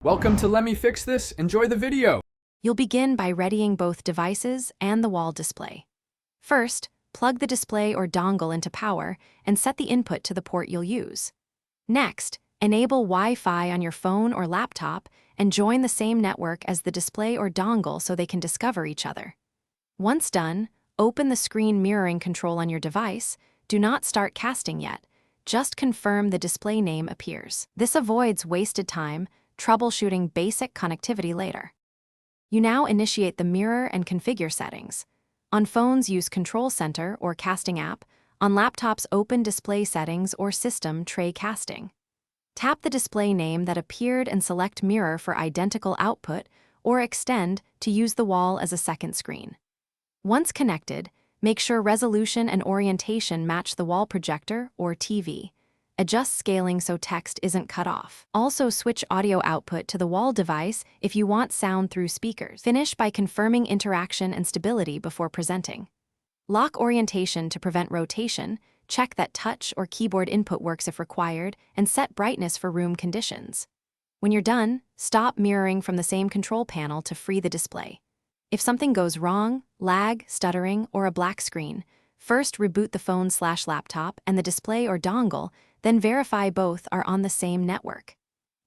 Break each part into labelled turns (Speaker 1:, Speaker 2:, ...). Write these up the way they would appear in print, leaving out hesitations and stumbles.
Speaker 1: Welcome to Let Me Fix This. Enjoy the video.
Speaker 2: You'll begin by readying both devices and the wall display. First, plug the display or dongle into power and set the input to the port you'll use. Next, enable Wi-Fi on your phone or laptop and join the same network as the display or dongle so they can discover each other. Once done, open the screen mirroring control on your device. Do not start casting yet. Just confirm the display name appears. This avoids wasted time troubleshooting basic connectivity later. You now initiate the mirror and configure settings. On phones, use Control Center or Casting app. On laptops, open Display Settings or System Tray Casting. Tap the display name that appeared and select Mirror for identical output or Extend to use the wall as a second screen. Once connected, make sure resolution and orientation match the wall projector or TV. Adjust scaling so text isn't cut off. Also, switch audio output to the wall device if you want sound through speakers. Finish by confirming interaction and stability before presenting. Lock orientation to prevent rotation, check that touch or keyboard input works if required, and set brightness for room conditions. When you're done, stop mirroring from the same control panel to free the display. If something goes wrong, lag, stuttering, or a black screen, first reboot the phone/laptop and the display or dongle, then verify both are on the same network.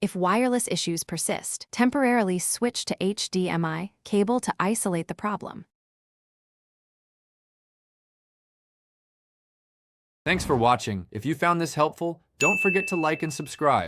Speaker 2: If wireless issues persist, temporarily switch to HDMI cable to isolate the problem.
Speaker 1: Thanks for watching. If you found this helpful, don't forget to like and subscribe.